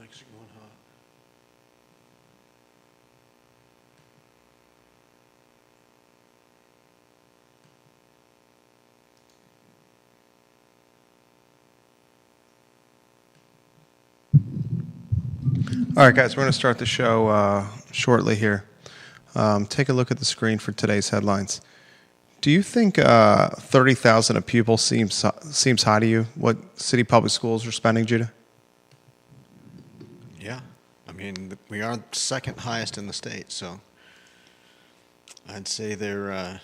mics are going hot. All right, guys, we're going to start the show shortly here. Take a look at the screen for today's headlines. Do you think 30,000 a pupil seems high to you? What city public schools are spending, Judah? Yeah, I mean, we are second highest in the state, so I'd say they're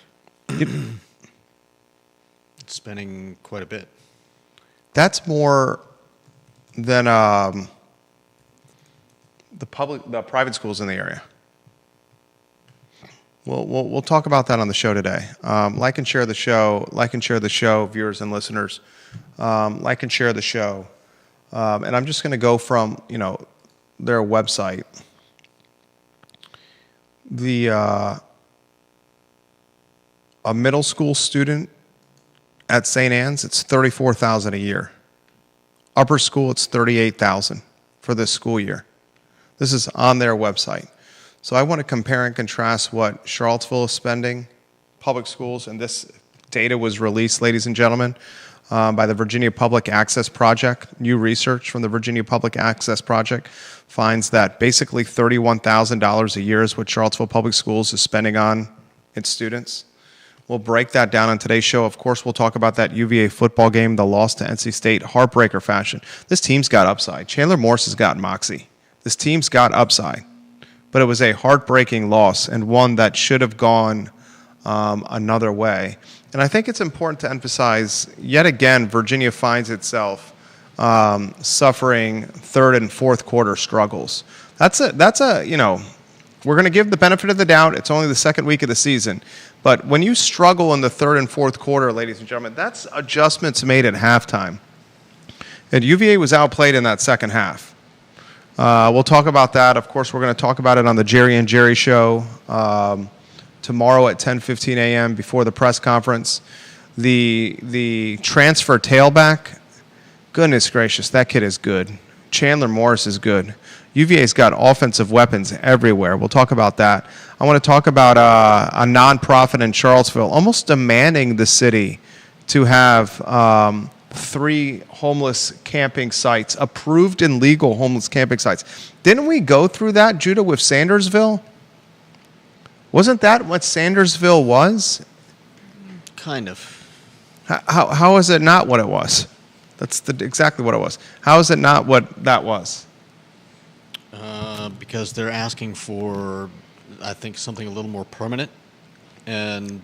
spending quite a bit. That's more than the private schools in the area. We'll talk about that on the show today. Like and share the show. Like and share the show, viewers and listeners. Like and share the show. And I'm just going to go from their website. A middle school student at St. Anne's, it's $34,000 a year. Upper school, it's $38,000 for this school year. This is on their website. So I want to compare and contrast what Charlottesville is spending, public schools, and this data was released, ladies and gentlemen, by the Virginia Public Access Project. New research from the Virginia Public Access Project finds that basically $31,000 a year is what Charlottesville Public Schools is spending on its students. We'll break that down on today's show. Of course, we'll talk about that UVA football game, the loss to NC State, heartbreaker fashion. This team's got upside. Chandler Morse has got moxie. This team's got upside. But it was a heartbreaking loss and one that should have gone another way. And I think it's important to emphasize, yet again, Virginia finds itself suffering third and fourth quarter struggles. That's a we're going to give the benefit of the doubt. It's only the second week of the season. But when you struggle in the third and fourth quarter, ladies and gentlemen, that's adjustments made at halftime. And UVA was outplayed in that second half. We'll talk about that. Of course, we're going to talk about it on the Jerry and Jerry show tomorrow at 10:15 a.m. before the press conference. The transfer tailback, goodness gracious, that kid is good. Chandler Morris is good. UVA's got offensive weapons everywhere. We'll talk about that. I want to talk about a nonprofit in Charlottesville almost demanding the city to have 3 homeless camping sites, approved and legal homeless camping sites. Didn't we go through that, Judah, with Sandersville? Wasn't that what Sandersville was? Kind of. How is it not what it was? That's exactly what it was. How is it not what that was? Because they're asking for, I think, something a little more permanent and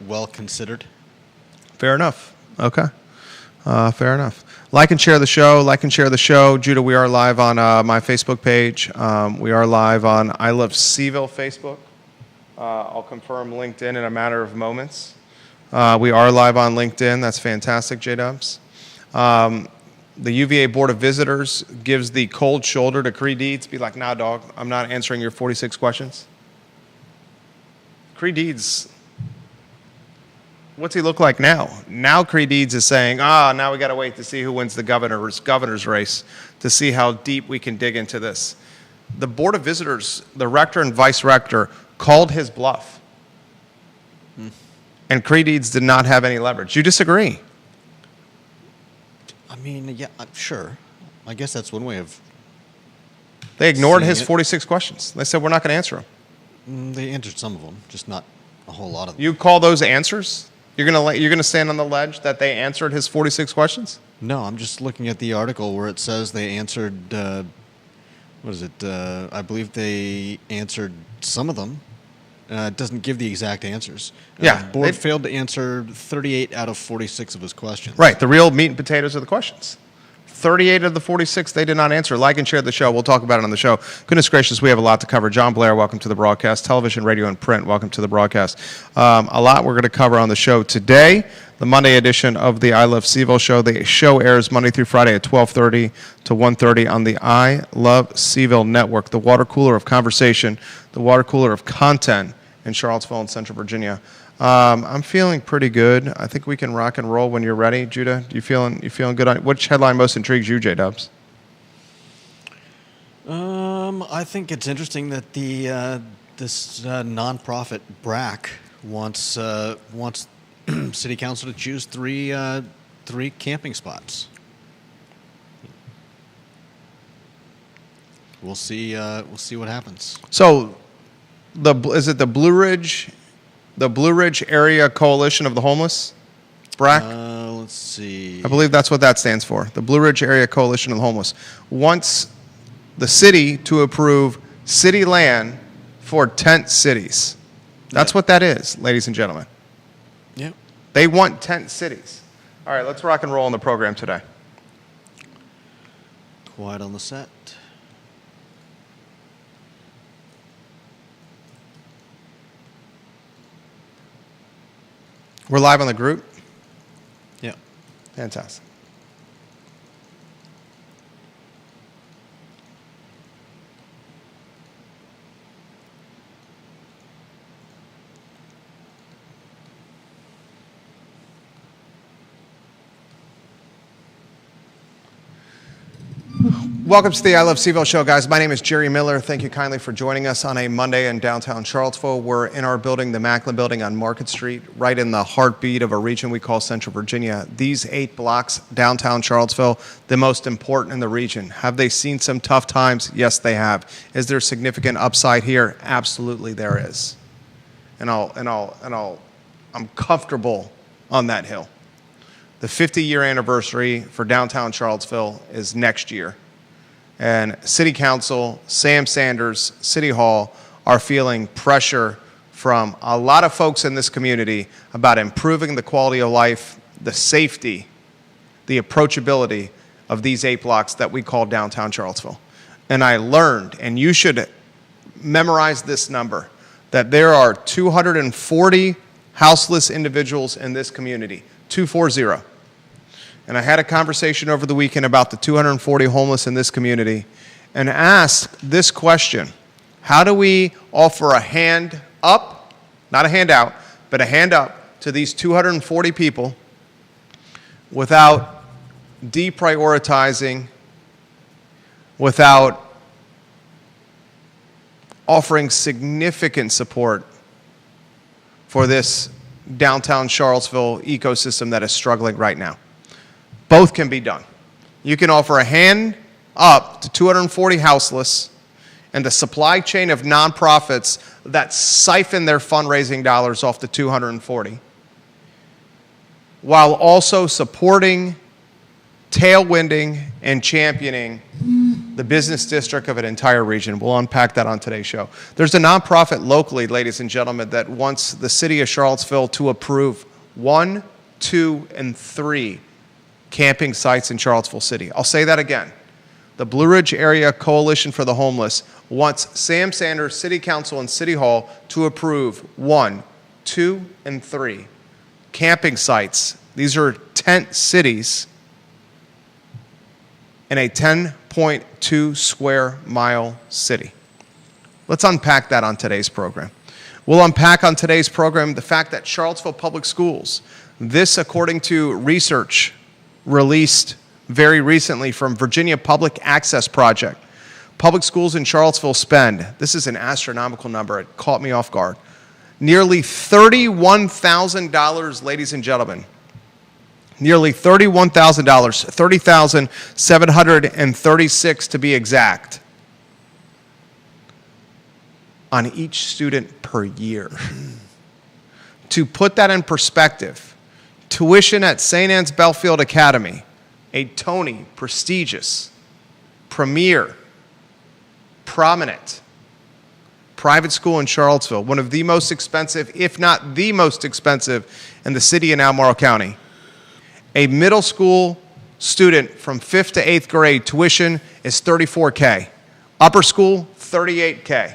well considered. Fair enough. Okay. Fair enough. Like and share the show. Like and share the show. Judah, we are live on my Facebook page. We are live on I Love CVille Facebook. I'll confirm LinkedIn in a matter of moments. We are live on LinkedIn. That's fantastic, J-Dubs. The UVA Board of Visitors gives the cold shoulder to Creed Deeds. Be like, nah, dog, I'm not answering your 46 questions. Creed Deeds, what's he look like now? Now Creed Deeds is saying, now we got to wait to see who wins the governor's race to see how deep we can dig into this. The Board of Visitors, the rector and vice rector, called his bluff. And Creed Deeds did not have any leverage. You disagree? I mean, yeah, sure. I guess that's one way of. They ignored his it. 46 questions. They said, we're not going to answer them. They answered some of them, just not a whole lot of them. You call those answers? You're gonna stand on the ledge that they answered his 46 questions? No, I'm just looking at the article where it says they answered, what is it? I believe they answered some of them. It doesn't give the exact answers. Yeah. The board failed to answer 38 out of 46 of his questions. Right, the real meat and potatoes of the questions. 38 of the 46 they did not answer. Like and share the show. We'll talk about it on the show. Goodness gracious, we have a lot to cover. John Blair, welcome to the broadcast. Television, radio, and print, welcome to the broadcast. A lot we're going to cover on the show today. The Monday edition of the I Love CVille show. The show airs Monday through Friday at 12:30 to 1:30 on the I Love CVille network, the water cooler of conversation, the water cooler of content in Charlottesville and Central Virginia. I'm feeling pretty good. I think we can rock and roll when you're ready. Judah, you feeling good? Which headline most intrigues you, J-Dubs? I think it's interesting that this nonprofit BRAC wants City Council to choose three camping spots. We'll see. We'll see what happens. So, is it the Blue Ridge Area Coalition of the Homeless, BRAC? Let's see. I believe that's what that stands for. The Blue Ridge Area Coalition of the Homeless wants the city to approve city land for tent cities. That's what that is, ladies and gentlemen. Yep. They want tent cities. All right, let's rock and roll on the program today. Quiet on the set. We're live on the group. Yeah. Fantastic. Welcome to the I Love CVille show, guys. My name is Jerry Miller. Thank you kindly for joining us on a Monday in downtown Charlottesville. We're in our building, the Macklin Building on Market Street, right in the heartbeat of a region we call Central Virginia. These 8 blocks downtown Charlottesville, the most important in the region. Have they seen some tough times? Yes, they have. Is there significant upside here? Absolutely, there is. And I'm comfortable on that hill. The 50-year anniversary for downtown Charlottesville is next year. And City Council, Sam Sanders, City Hall are feeling pressure from a lot of folks in this community about improving the quality of life, the safety, the approachability of these 8 blocks that we call downtown Charlottesville. And I learned, and you should memorize this number, that there are 240 houseless individuals in this community, 240. And I had a conversation over the weekend about the 240 homeless in this community and asked this question: how do we offer a hand up, not a handout, but a hand up to these 240 people without deprioritizing, without offering significant support for this downtown Charlottesville ecosystem that is struggling right now? Both can be done. You can offer a hand up to 240 houseless and the supply chain of nonprofits that siphon their fundraising dollars off the 240, while also supporting, tailwinding, and championing the business district of an entire region. We'll unpack that on today's show. There's a nonprofit locally, ladies and gentlemen, that wants the city of Charlottesville to approve 1, 2, and 3 camping sites in Charlottesville City. I'll say that again. The Blue Ridge Area Coalition for the Homeless wants Sam Sanders, City Council, and City Hall to approve 1, 2, and 3 camping sites. These are tent cities in a 10.2 square mile city. Let's unpack that on today's program. We'll unpack on today's program the fact that Charlottesville Public Schools, this according to research released very recently from Virginia Public Access Project. Public schools in Charlottesville spend, this is an astronomical number, it caught me off guard, nearly $31,000, ladies and gentlemen. Nearly $31,000, $30,736 to be exact, on each student per year. To put that in perspective, tuition at St. Anne's Belfield Academy, a Tony, prestigious, premier, prominent private school in Charlottesville, one of the most expensive, if not the most expensive, in the city in Albemarle County. A middle school student from 5th to 8th grade tuition is $34K. Upper school, $38K.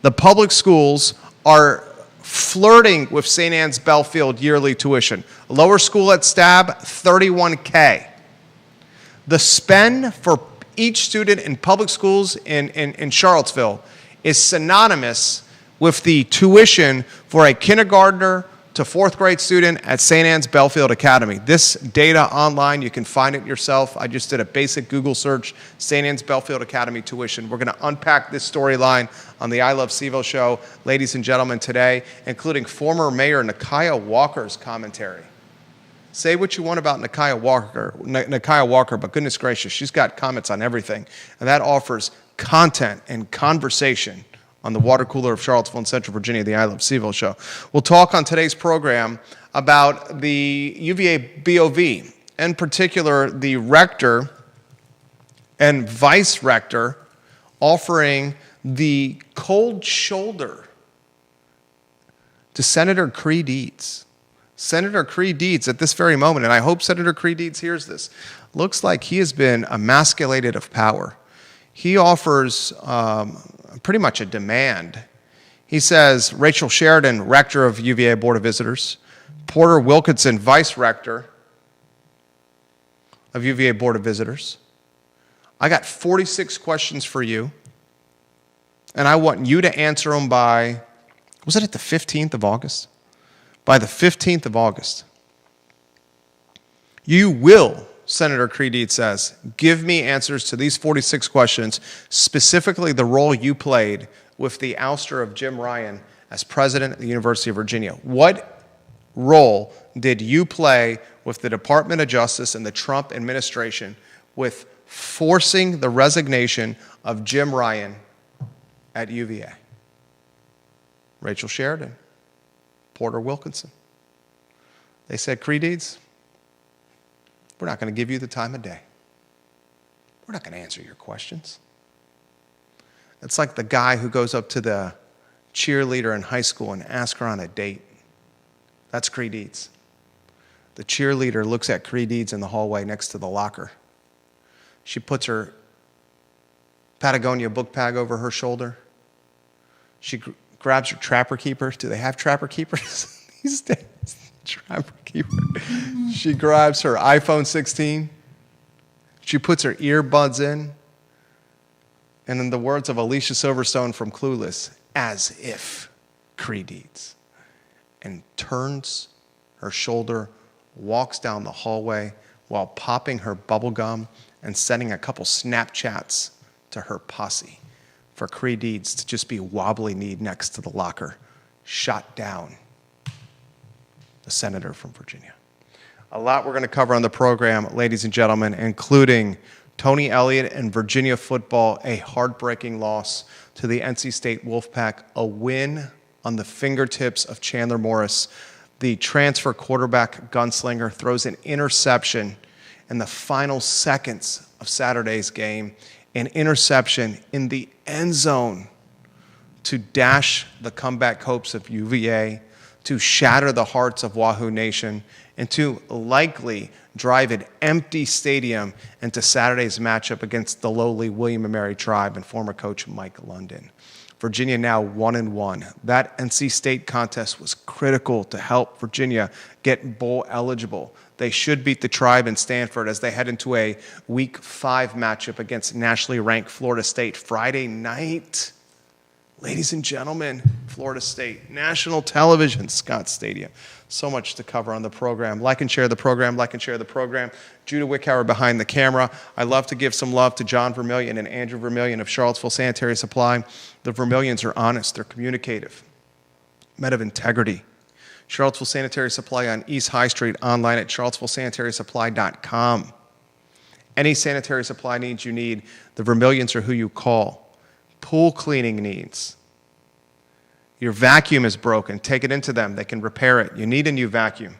The public schools are flirting with St. Anne's Belfield yearly tuition. Lower school at Stab, $31K. The spend for each student in public schools in Charlottesville is synonymous with the tuition for a kindergartner to to fourth grade student at St. Anne's Belfield Academy. This data online, you can find it yourself. I just did a basic Google search, St. Anne's Belfield Academy tuition. We're going to unpack this storyline on the I Love CVille show, ladies and gentlemen, today, including former Mayor Nakia Walker's commentary. Say what you want about Nakia Walker, but goodness gracious, she's got comments on everything, and that offers content and conversation on the water cooler of Charlottesville and Central Virginia, the I Love CVille show. We'll talk on today's program about the UVA BOV, in particular the rector and vice rector offering the cold shoulder to Senator Cree Deeds. Senator Cree Deeds at this very moment, and I hope Senator Cree Deeds hears this, looks like he has been emasculated of power. He offers pretty much a demand. He says, Rachel Sheridan, rector of UVA Board of Visitors, Porter Wilkinson, vice rector of UVA Board of Visitors. I got 46 questions for you, and I want you to answer them by, was it at the 15th of August? By the 15th of August. You will, Senator Cree Deeds says, give me answers to these 46 questions, specifically the role you played with the ouster of Jim Ryan as president of the University of Virginia. What role did you play with the Department of Justice and the Trump administration with forcing the resignation of Jim Ryan at UVA? Rachel Sheridan, Porter Wilkinson. They said, Cree Deeds, we're not going to give you the time of day. We're not going to answer your questions. It's like the guy who goes up to the cheerleader in high school and asks her on a date. That's Cree Deeds. The cheerleader looks at Cree Deeds in the hallway next to the locker. She puts her Patagonia book bag over her shoulder. She grabs her Trapper Keeper. Do they have Trapper Keepers these days? Trapper Keeper. She grabs her iPhone 16. She puts her earbuds in. And in the words of Alicia Silverstone from Clueless, as if Cree Deeds, and turns her shoulder, walks down the hallway while popping her bubble gum and sending a couple Snapchats to her posse for Cree Deeds to just be wobbly-kneed next to the locker, shot down. The senator from Virginia. A lot we're going to cover on the program, ladies and gentlemen, including Tony Elliott and Virginia football, a heartbreaking loss to the NC State Wolfpack, a win on the fingertips of Chandler Morris. The transfer quarterback gunslinger throws an interception in the final seconds of Saturday's game, an interception in the end zone to dash the comeback hopes of UVA, to shatter the hearts of Wahoo Nation, and to likely drive an empty stadium into Saturday's matchup against the lowly William and Mary Tribe and former coach Mike London. Virginia now 1-1. That NC State contest was critical to help Virginia get bowl eligible. They should beat the Tribe in Stanford as they head into a Week 5 matchup against nationally ranked Florida State Friday night. Ladies and gentlemen, Florida State, national television, Scott Stadium. So much to cover on the program. Like and share the program, like and share the program. Judah Wickhauer behind the camera. I love to give some love to John Vermillion and Andrew Vermillion of Charlottesville Sanitary Supply. The Vermillions are honest, they're communicative, men of integrity. Charlottesville Sanitary Supply on East High Street, online at charlottesvillesanitarysupply.com. Any sanitary supply needs you need, the Vermillions are who you call. Pool cleaning needs. Your vacuum is broken. Take it into them. They can repair it. You need a new vacuum.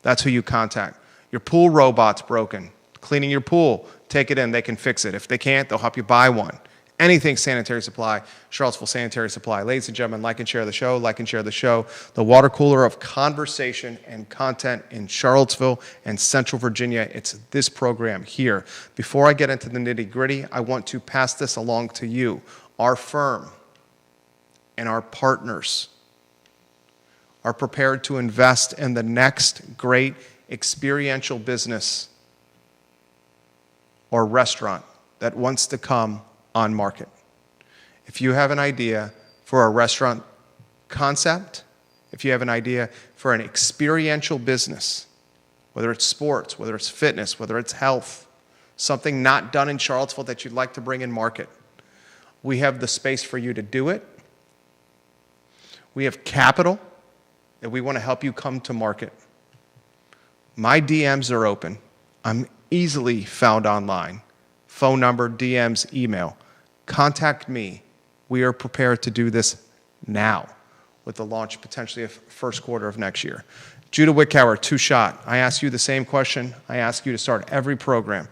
That's who you contact. Your pool robot's broken. Cleaning your pool. Take it in. They can fix it. If they can't, they'll help you buy one. Anything sanitary supply, Charlottesville Sanitary Supply. Ladies and gentlemen, like and share the show. Like and share the show. The water cooler of conversation and content in Charlottesville and Central Virginia. It's this program here. Before I get into the nitty-gritty, I want to pass this along to you. Our firm and our partners are prepared to invest in the next great experiential business or restaurant that wants to come on market. If you have an idea for a restaurant concept, if you have an idea for an experiential business, whether it's sports, whether it's fitness, whether it's health, something not done in Charlottesville that you'd like to bring in market, we have the space for you to do it. We have capital, and we want to help you come to market. My DMs are open. I'm easily found online. Phone number, DMs, email. Contact me. We are prepared to do this now with the launch potentially of first quarter of next year. Judah Wickower, two-shot. I ask you the same question. I ask you to start every program.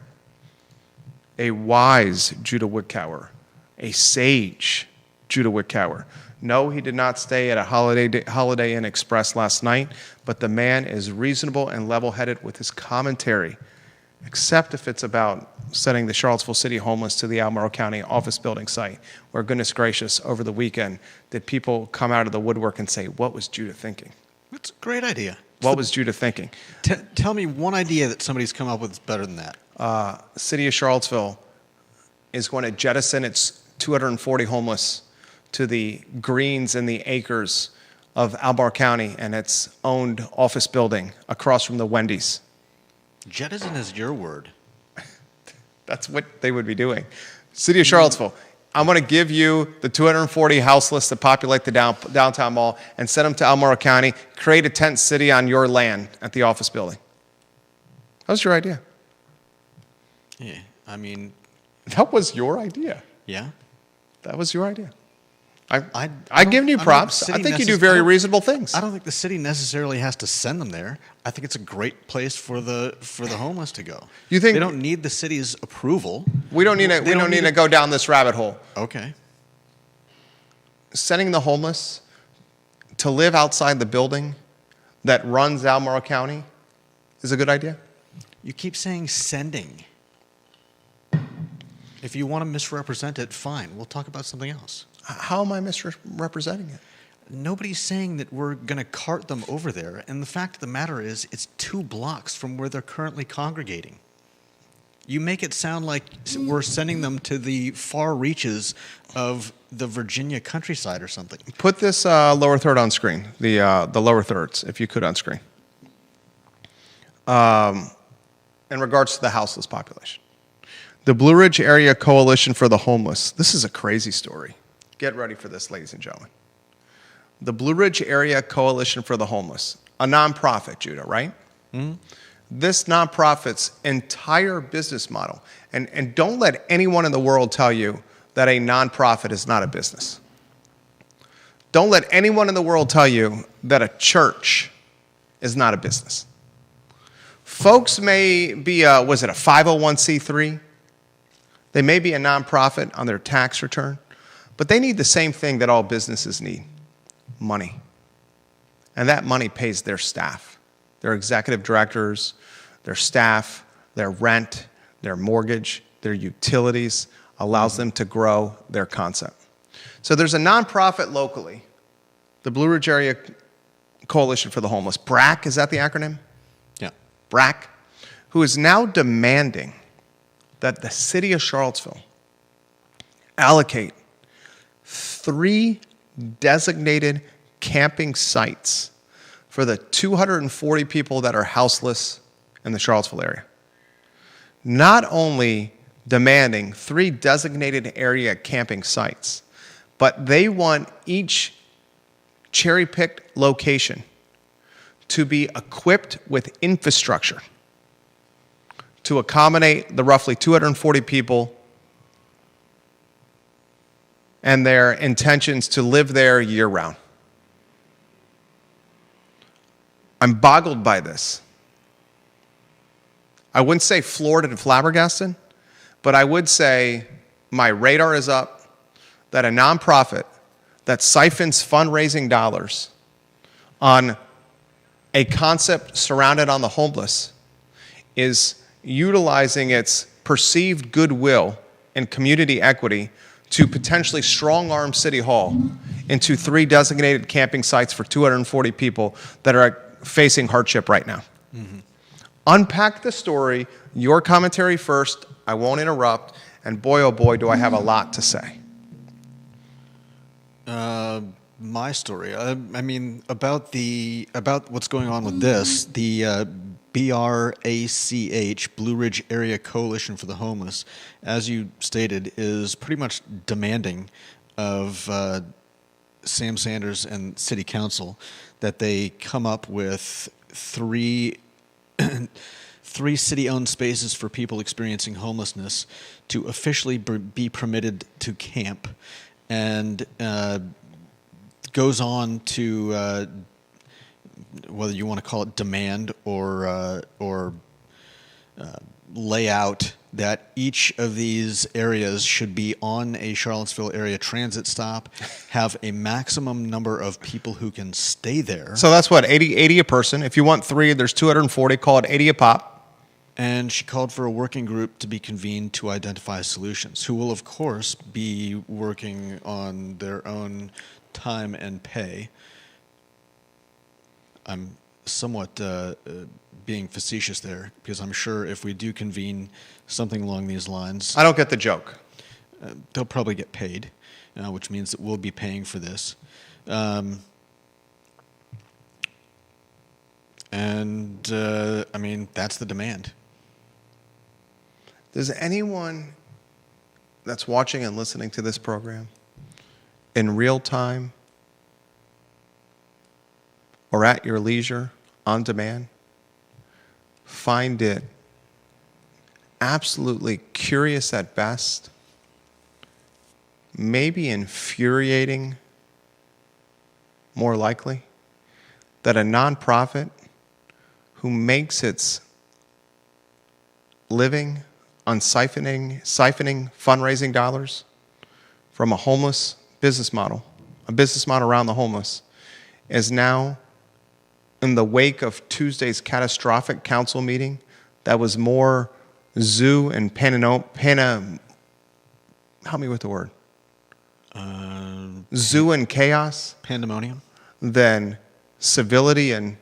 A wise Judah Wickower, a sage Judah Wickower. No, he did not stay at a Holiday Inn Express last night, but the man is reasonable and level-headed with his commentary, except if it's about sending the Charlottesville City homeless to the Albemarle County office building site, where, goodness gracious, over the weekend, did people come out of the woodwork and say, what was Judah thinking? That's a great idea. What was Judah thinking? Tell me one idea that somebody's come up with that's better than that. City of Charlottesville is going to jettison its 240 homeless to the greens and the acres of Albemarle County and its owned office building across from the Wendy's. Jettison is your word. That's what they would be doing. City of Charlottesville, I'm going to give you the 240 houseless that populate the downtown mall and send them to Albemarle County, create a tent city on your land at the office building. That was your idea. Yeah, I mean... That was your idea. Yeah? That was your idea. I've given you props. I think you do very reasonable things. I don't think the city necessarily has to send them there. I think it's a great place for the homeless to go. You think they don't need the city's approval? We don't need to go down this rabbit hole. Okay. Sending the homeless to live outside the building that runs Albemarle County is a good idea. You keep saying sending. If you want to misrepresent it, fine. We'll talk about something else. How am I misrepresenting it? Nobody's saying that we're going to cart them over there. And the fact of the matter is, it's 2 blocks from where they're currently congregating. You make it sound like we're sending them to the far reaches of the Virginia countryside or something. Put this lower third on screen, the lower thirds, if you could, on screen. In regards to the houseless population. The Blue Ridge Area Coalition for the Homeless. This is a crazy story. Get ready for this, ladies and gentlemen. The Blue Ridge Area Coalition for the Homeless, a nonprofit, Judah, right? Mm-hmm. This nonprofit's entire business model, and don't let anyone in the world tell you that a nonprofit is not a business. Don't let anyone in the world tell you that a church is not a business. Folks may be, was it a 501c3? They may be a nonprofit on their tax return, but they need the same thing that all businesses need, money. And that money pays their staff, their executive directors, their staff, their rent, their mortgage, their utilities, allows them to grow their concept. So there's a nonprofit locally, the Blue Ridge Area Coalition for the Homeless. BRAC, is that the acronym? Yeah. BRAC, who is now demanding that the city of Charlottesville allocate 3 designated camping sites for the 240 people that are houseless in the Charlottesville area. Not only demanding 3 designated area camping sites, but they want each cherry-picked location to be equipped with infrastructure to accommodate the roughly 240 people and their intentions to live there year-round. I'm boggled by this. I wouldn't say floored and flabbergasted, but I would say my radar is up that a nonprofit that siphons fundraising dollars on a concept surrounded on the homeless is utilizing its perceived goodwill and community equity to potentially strong-arm City Hall into 3 designated camping sites for 240 people that are facing hardship right now. Mm-hmm. Unpack the story, your commentary first, I won't interrupt, and boy, oh boy, do I have a lot to say. my story. I mean, about what's going on with this, the BRACH, Blue Ridge Area Coalition for the Homeless, as you stated, is pretty much demanding of Sam Sanders and City Council that they come up with three city-owned spaces for people experiencing homelessness to officially be permitted to camp, and goes on to whether you want to call it demand or lay out that each of these areas should be on a Charlottesville area transit stop, have a maximum number of people who can stay there. So that's what, 80 a person. If you want 3, there's 240, call it 80 a pop. And she called for a working group to be convened to identify solutions, who will, of course, be working on their own time and pay. I'm somewhat being facetious there, because I'm sure if we do convene something along these lines, I don't get the joke. They'll probably get paid, which means that we'll be paying for this. I mean, that's the demand. Does anyone that's watching and listening to this program in real time or at your leisure, on demand, find it absolutely curious at best, maybe infuriating more likely, that a nonprofit who makes its living on siphoning fundraising dollars from a homeless business model, a business model around the homeless, is now in the wake of Tuesday's catastrophic council meeting that was more zoo and help me with the word. Zoo and chaos. Pandemonium. Than civility and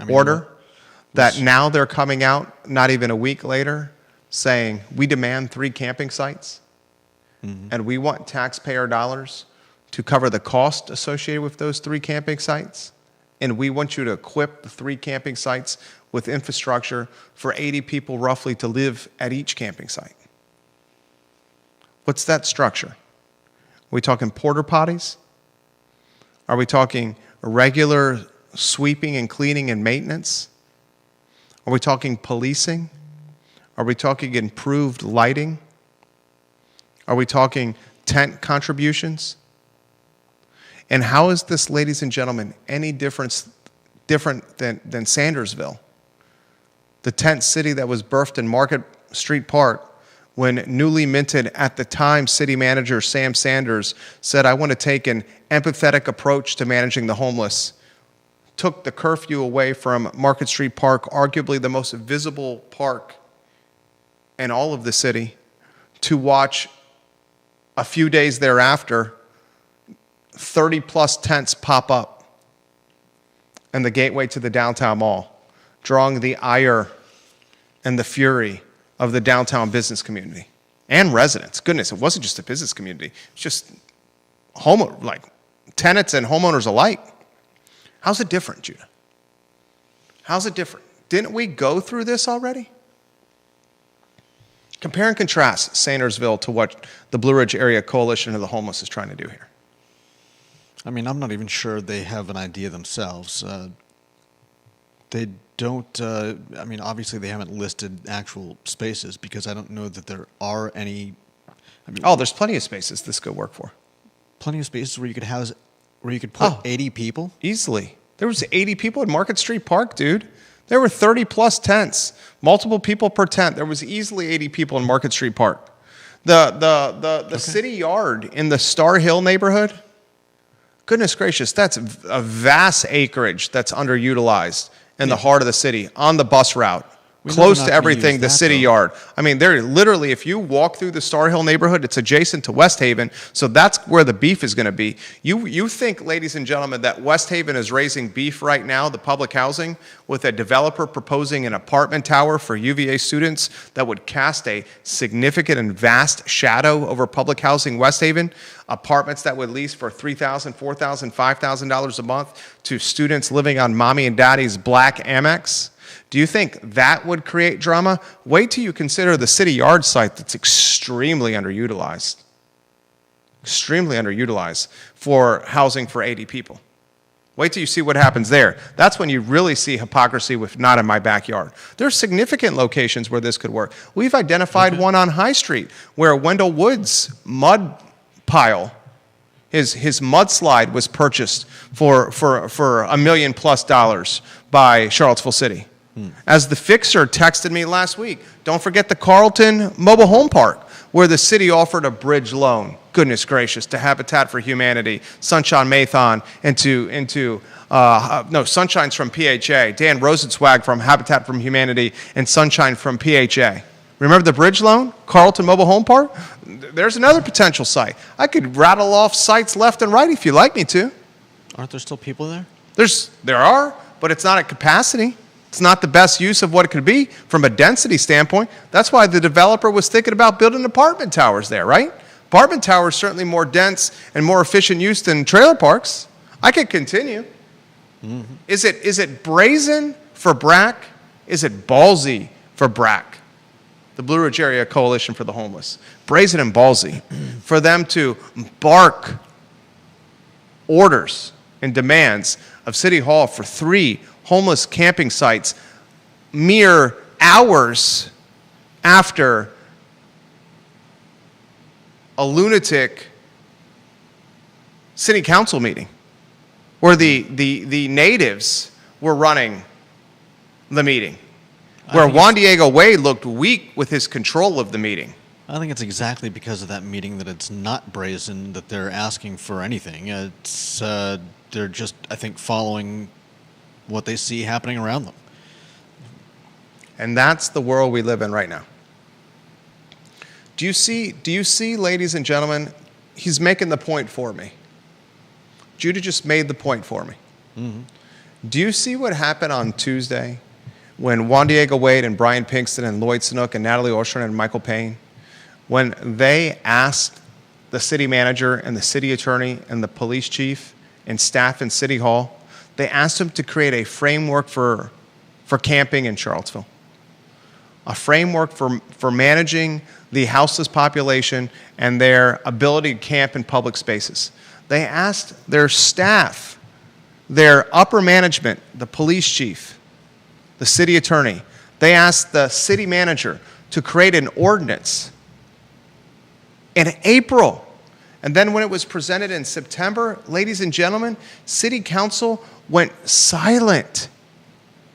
order. That now they're coming out, not even a week later, saying, we demand 3 camping sites, and we want taxpayer dollars to cover the cost associated with those 3 camping sites, and we want you to equip the 3 camping sites with infrastructure for 80 people roughly to live at each camping site. What's that structure? Are we talking porta potties? Are we talking regular sweeping and cleaning and maintenance? Are we talking policing? Are we talking improved lighting? Are we talking tent contributions? And how is this, ladies and gentlemen, any different than Sandersville, the tent city that was birthed in Market Street Park when newly minted at the time city manager Sam Sanders said, I want to take an empathetic approach to managing the homeless, took the curfew away from Market Street Park, arguably the most visible park in all of the city, to watch a few days thereafter 30-plus tents pop up in the gateway to the downtown mall, drawing the ire and the fury of the downtown business community and residents. Goodness, it wasn't just a business community. It's just tenants and homeowners alike. How's it different, Judah? How's it different? Didn't we go through this already? Compare and contrast Sandersville to what the Blue Ridge Area Coalition of the Homeless is trying to do here. I mean, I'm not even sure they have an idea themselves. They don't, I mean, obviously they haven't listed actual spaces because I don't know that there are any. There's plenty of spaces this could work for. Plenty of spaces where you could put 80 people? Easily. There was 80 people at Market Street Park, dude. There were 30-plus tents, multiple people per tent. There was easily 80 people in Market Street Park. The city yard in the Star Hill neighborhood, goodness gracious, that's a vast acreage that's underutilized in the heart of the city on the bus route We know close they're to not gonna everything, use the that, city though. yard. I mean, they're literally, if you walk through the Star Hill neighborhood, it's adjacent to West Haven, so that's where the beef is going to be. You think, ladies and gentlemen, that West Haven is raising beef right now, the public housing, with a developer proposing an apartment tower for UVA students that would cast a significant and vast shadow over public housing West Haven, apartments that would lease for $3,000, $4,000, $5,000 a month to students living on mommy and daddy's black Amex? Do you think that would create drama? Wait till you consider the city yard site that's extremely underutilized for housing for 80 people. Wait till you see what happens there. That's when you really see hypocrisy with not in my backyard. There's significant locations where this could work. We've identified one on High Street where Wendell Wood's mud pile, his mudslide was purchased for $1 million+ by Charlottesville City. As the fixer texted me last week, don't forget the Carlton Mobile Home Park, where the city offered a bridge loan, goodness gracious, to Habitat for Humanity, Sunshine Mathon, Sunshine's from PHA, Dan Rosenzweig from Habitat for Humanity, and Sunshine from PHA. Remember the bridge loan, Carlton Mobile Home Park? There's another potential site. I could rattle off sites left and right if you like me to. Aren't there still people there? There are, but it's not at capacity. It's not the best use of what it could be from a density standpoint. That's why the developer was thinking about building apartment towers there, right? Apartment towers certainly more dense and more efficient use than trailer parks. I could continue. Mm-hmm. Is it brazen for BRAC? Is it ballsy for BRAC? The Blue Ridge Area Coalition for the Homeless. Brazen and ballsy for them to bark orders and demands of City Hall for 3 homeless camping sites mere hours after a lunatic city council meeting where the natives were running the meeting, where Juan Diego Wade looked weak with his control of the meeting. I think it's exactly because of that meeting that it's not brazen that they're asking for anything. It's they're just, I think, following what they see happening around them. And that's the world we live in right now. Do you see, ladies and gentlemen, he's making the point for me. Judah just made the point for me. Mm-hmm. Do you see what happened on Tuesday when Juan Diego Wade and Brian Pinkston and Lloyd Sinook and Natalie Oshern and Michael Payne, when they asked the city manager and the city attorney and the police chief and staff in City Hall, they asked them to create a framework for camping in Charlottesville, a framework for managing the houseless population and their ability to camp in public spaces. They asked their staff, their upper management, the police chief, the city attorney, they asked the city manager to create an ordinance in April. And then when it was presented in September, ladies and gentlemen, city council went silent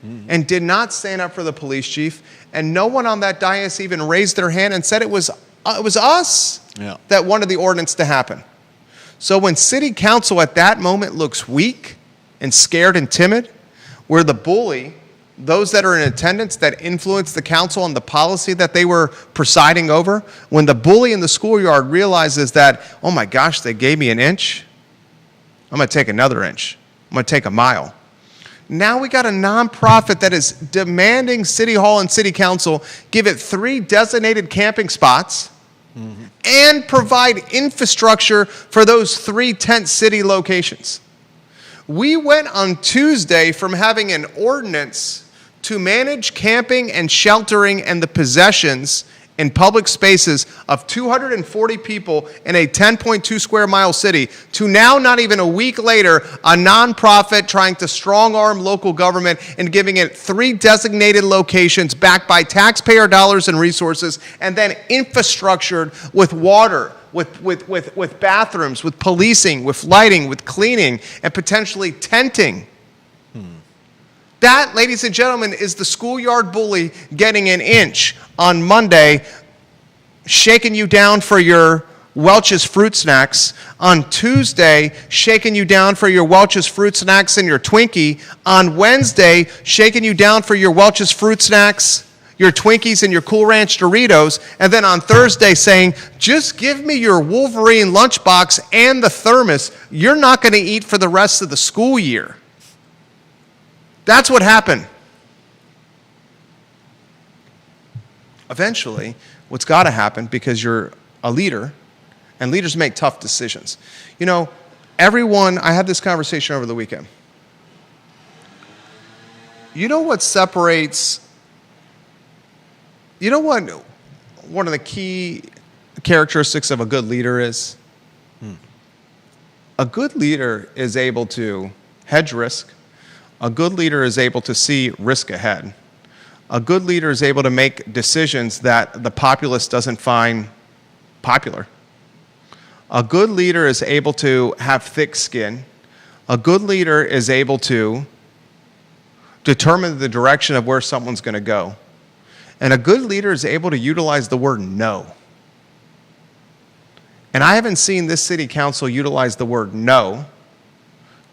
and did not stand up for the police chief. And no one on that dais even raised their hand and said it was us that wanted the ordinance to happen. So when city council at that moment looks weak and scared and timid, where the bully, those that are in attendance that influence the council and the policy that they were presiding over, when the bully in the schoolyard realizes that, oh my gosh, they gave me an inch, I'm going to take another inch. I'm going to take a mile. Now we got a nonprofit that is demanding City Hall and City Council give it 3 designated camping spots and provide infrastructure for those 3 tent city locations. We went on Tuesday from having an ordinance to manage camping and sheltering and the possessions in public spaces of 240 people in a 10.2 square mile city to now, not even a week later, a nonprofit trying to strong-arm local government and giving it 3 designated locations backed by taxpayer dollars and resources, and then infrastructured with water, with bathrooms, with policing, with lighting, with cleaning, and potentially tenting. That, ladies and gentlemen, is the schoolyard bully getting an inch on Monday, shaking you down for your Welch's fruit snacks. On Tuesday, shaking you down for your Welch's fruit snacks and your Twinkie. On Wednesday, shaking you down for your Welch's fruit snacks, your Twinkies and your Cool Ranch Doritos, and then on Thursday saying, just give me your Wolverine lunchbox and the thermos. You're not going to eat for the rest of the school year. That's what happened. Eventually, what's got to happen, because you're a leader, and leaders make tough decisions. You know, I had this conversation over the weekend. You know what one of the key characteristics of a good leader is? A good leader is able to hedge risk. A good leader is able to see risk ahead. A good leader is able to make decisions that the populace doesn't find popular. A good leader is able to have thick skin. A good leader is able to determine the direction of where someone's going to go. And a good leader is able to utilize the word no. And I haven't seen this city council utilize the word no,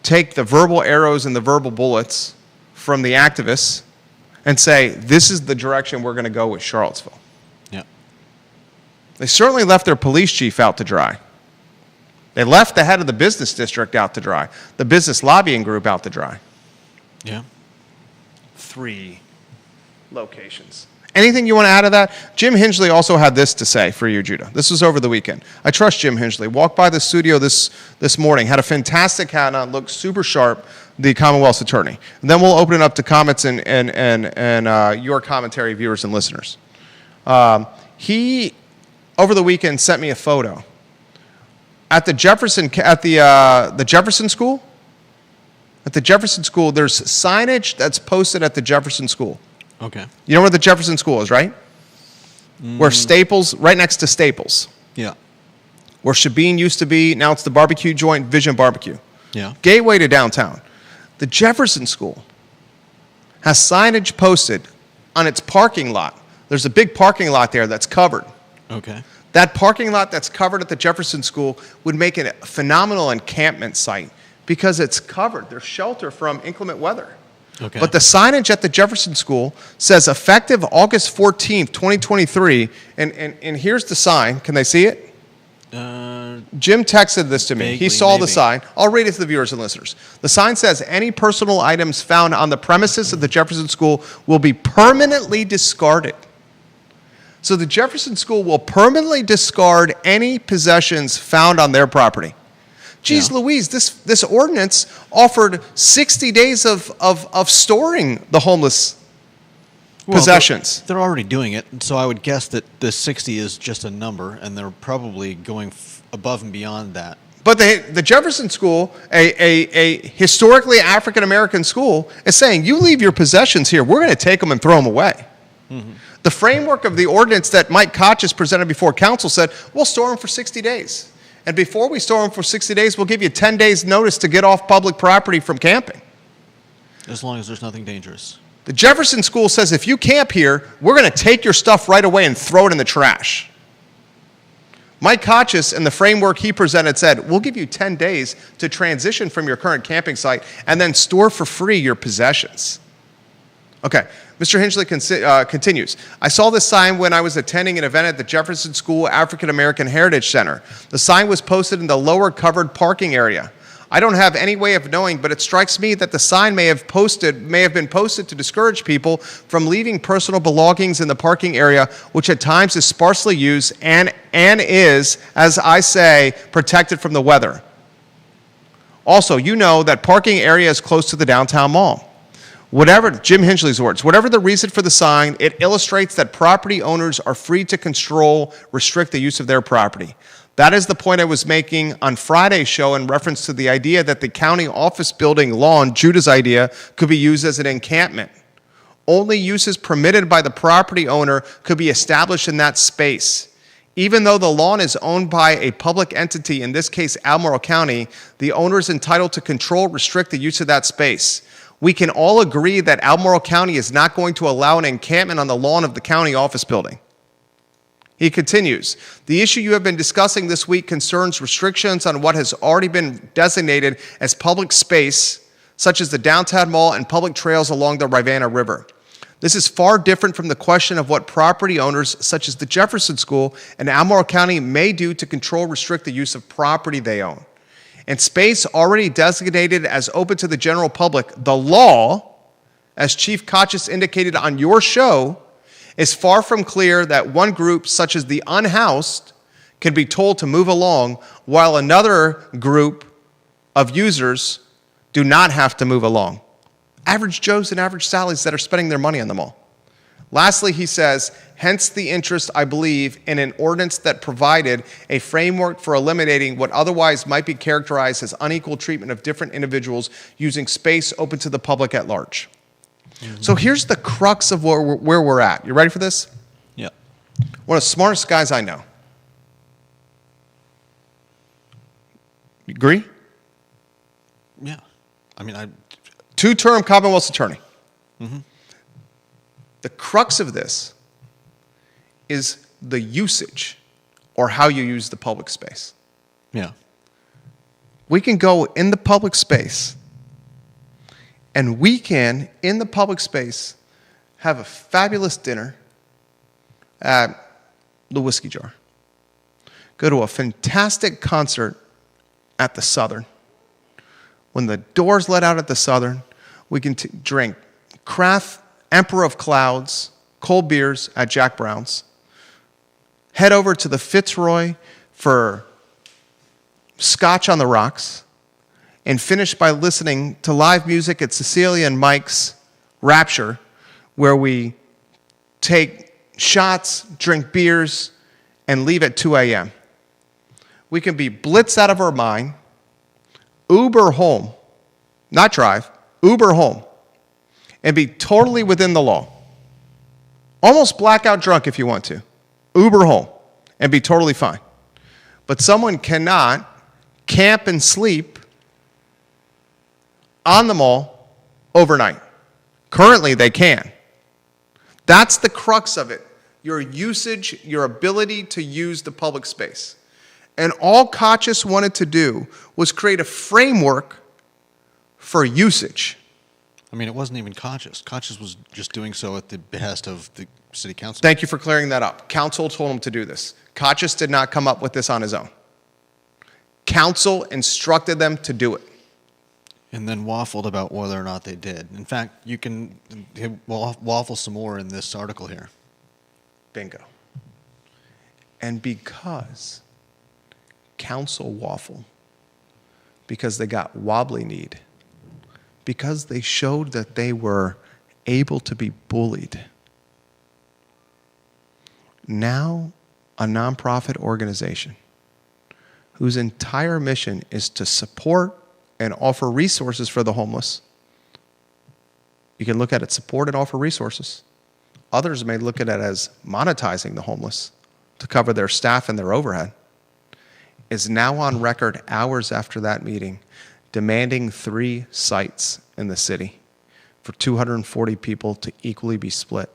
take the verbal arrows and the verbal bullets from the activists and say, this is the direction we're going to go with Charlottesville. Yeah. They certainly left their police chief out to dry. They left the head of the business district out to dry, the business lobbying group out to dry. Yeah. 3 locations. Anything you want to add to that? Jim Hingley also had this to say for you, Judah. This was over the weekend. I trust Jim Hingley. Walked by the studio this morning, had a fantastic hat on, looked super sharp, the Commonwealth's attorney. And then we'll open it up to comments and your commentary, viewers and listeners. He, over the weekend, sent me a photo. At the Jefferson School, there's signage that's posted at the Jefferson School. Okay. You know where the Jefferson School is, right? Where Staples, right next to Staples. Yeah. Where Shabine used to be, now it's the barbecue joint, Vision Barbecue. Yeah. Gateway to downtown. The Jefferson School has signage posted on its parking lot. There's a big parking lot there that's covered. Okay. That parking lot that's covered at the Jefferson School would make it a phenomenal encampment site because it's covered. There's shelter from inclement weather. Okay. But the signage at the Jefferson School says effective August 14th, 2023, and here's the sign. Can they see it? Jim texted this to me. Vaguely, He saw the maybe. sign. I'll read it to the viewers and listeners. The sign says, any personal items found on the premises of the Jefferson School will be permanently discarded. So the Jefferson School will permanently discard any possessions found on their property. Geez, Yeah. Louise, this ordinance offered 60 days of storing the homeless possessions. They're already doing it, and so I would guess that the 60 is just a number, and they're probably going above and beyond that. But the Jefferson School, a historically African-American school, is saying, you leave your possessions here, we're going to take them and throw them away. Mm-hmm. The framework of the ordinance that Mike Koch has presented before council said, we'll store them for 60 days. And before we store them for 60 days, we'll give you 10 days notice to get off public property from camping. As long as there's nothing dangerous. The Jefferson School says if you camp here, we're going to take your stuff right away and throw it in the trash. Mike Kochis and the framework he presented said, we'll give you 10 days to transition from your current camping site and then store for free your possessions. Okay, Mr. Hingley continues. I saw this sign when I was attending an event at the Jefferson School African American Heritage Center. The sign was posted in the lower covered parking area. I don't have any way of knowing, but it strikes me that the sign may have been posted to discourage people from leaving personal belongings in the parking area, which at times is sparsely used and is, as I say, protected from the weather. Also, you know that parking area is close to the downtown mall. Whatever, Jim Hingley's words, whatever the reason for the sign, it illustrates that property owners are free to restrict the use of their property. That is the point I was making on Friday's show in reference to the idea that the county office building lawn, Judah's idea, could be used as an encampment. Only uses permitted by the property owner could be established in that space. Even though the lawn is owned by a public entity, in this case Albemarle County, the owner is entitled to restrict the use of that space. We can all agree that Albemarle County is not going to allow an encampment on the lawn of the county office building. He continues, the issue you have been discussing this week concerns restrictions on what has already been designated as public space, such as the downtown mall and public trails along the Rivanna River. This is far different from the question of what property owners, such as the Jefferson School and Albemarle County, may do to control or restrict the use of property they own. In space already designated as open to the general public, the law, as Chief Kochis indicated on your show, is far from clear that one group, such as the unhoused, can be told to move along, while another group of users do not have to move along. Average Joes and average Sallys that are spending their money on the mall. Lastly, he says, hence the interest, I believe, in an ordinance that provided a framework for eliminating what otherwise might be characterized as unequal treatment of different individuals using space open to the public at large. Mm-hmm. So here's the crux of where we're at. You ready for this? Yeah. One of the smartest guys I know. You agree? Yeah. I mean, Two-term Commonwealth's attorney. Mm-hmm. The crux of this is the usage or how you use the public space. Yeah. We can go in the public space and we can, in the public space, have a fabulous dinner at the Whiskey Jar. Go to a fantastic concert at the Southern. When the doors let out at the Southern, we can drink craft Emperor of Clouds, cold beers at Jack Brown's. Head over to the Fitzroy for Scotch on the Rocks. And finish by listening to live music at Cecilia and Mike's Rapture, where we take shots, drink beers, and leave at 2 a.m. We can be blitzed out of our mind, Uber home, not drive, Uber home, and be totally within the law. Almost blackout drunk if you want to. Uber home and be totally fine. But someone cannot camp and sleep on the mall overnight. Currently, they can. That's the crux of it. Your usage, your ability to use the public space. And all Kochis wanted to do was create a framework for usage. I mean, it wasn't even Kochis. Kochis was just doing so at the behest of the city council. Thank you for clearing that up. Council told him to do this. Kochis did not come up with this on his own. Council instructed them to do it. And then waffled about whether or not they did. In fact, you can waffle some more in this article here. Bingo. And because council waffle, because they got wobbly kneed, because they showed that they were able to be bullied, now a nonprofit organization whose entire mission is to support and offer resources for the homeless. You can look at it, support and offer resources. Others may look at it as monetizing the homeless to cover their staff and their overhead. Is now on record hours after that meeting demanding 3 sites in the city for 240 people to equally be split.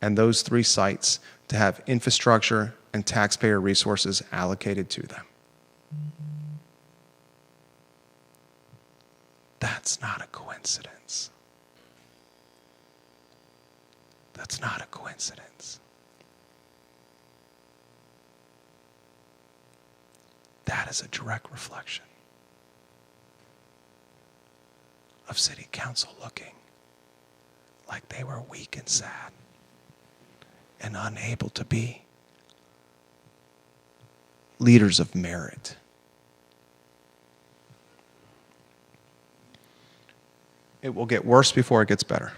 And those 3 sites to have infrastructure and taxpayer resources allocated to them. That's not a coincidence. That's not a coincidence. That is a direct reflection of city council looking like they were weak and sad and unable to be leaders of merit. It will get worse before it gets better.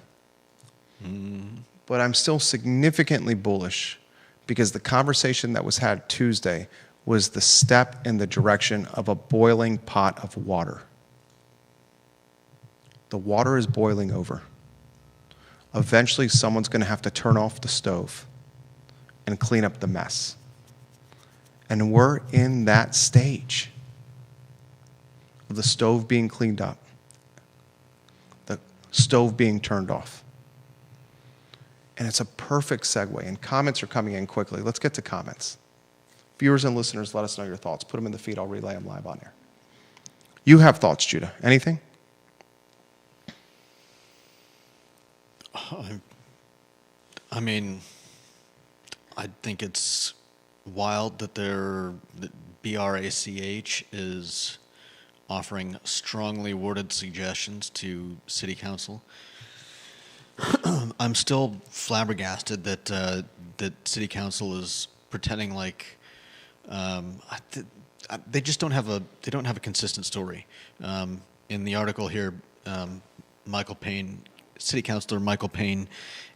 But I'm still significantly bullish because the conversation that was had Tuesday was the step in the direction of a boiling pot of water. The water is boiling over. Eventually, someone's going to have to turn off the stove and clean up the mess. And we're in that stage of the stove being cleaned up, the stove being turned off. And it's a perfect segue, and comments are coming in quickly. Let's get to comments. Viewers and listeners, let us know your thoughts. Put them in the feed. I'll relay them live on air. You have thoughts, Judah. Anything? I mean, I think it's wild that that BRACH is offering strongly worded suggestions to City Council. I'm still flabbergasted that that City Council is pretending like they just don't have a consistent story. In the article here, Michael Payne, City Councilor Michael Payne,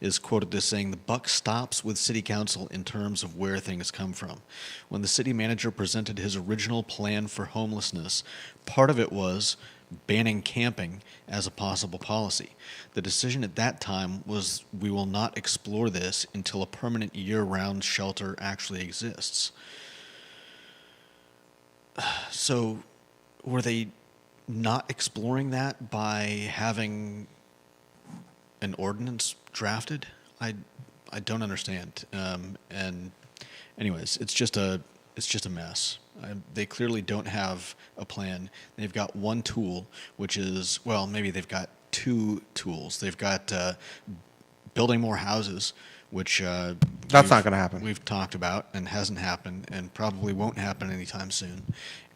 is quoted as saying, "The buck stops with City Council in terms of where things come from. When the city manager presented his original plan for homelessness, part of it was banning camping as a possible policy. The decision at that time was we will not explore this until a permanent year-round shelter actually exists." So were they not exploring that by having an ordinance drafted? I don't understand. And anyways, it's just a mess. They clearly don't have a plan. They've got one tool, which is, well, maybe they've got two tools. They've got building more houses, which That's not going to happen. we've talked about and hasn't happened and probably won't happen anytime soon.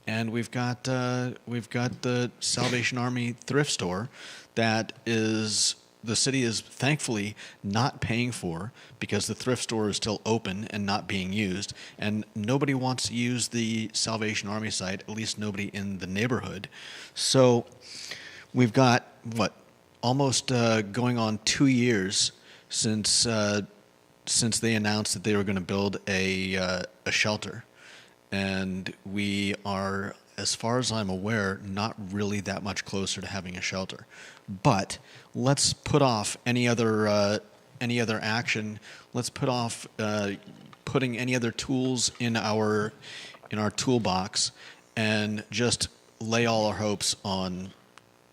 And we've got the Salvation Army thrift store that the city is thankfully not paying for, because the thrift store is still open and not being used, and nobody wants to use the Salvation Army site, at least nobody in the neighborhood. So we've got, almost going on 2 years since they announced that they were going to build a shelter. And we are, as far as I'm aware, not really that much closer to having a shelter. But let's put off any other action. Let's put off putting any other tools in our toolbox, and just lay all our hopes on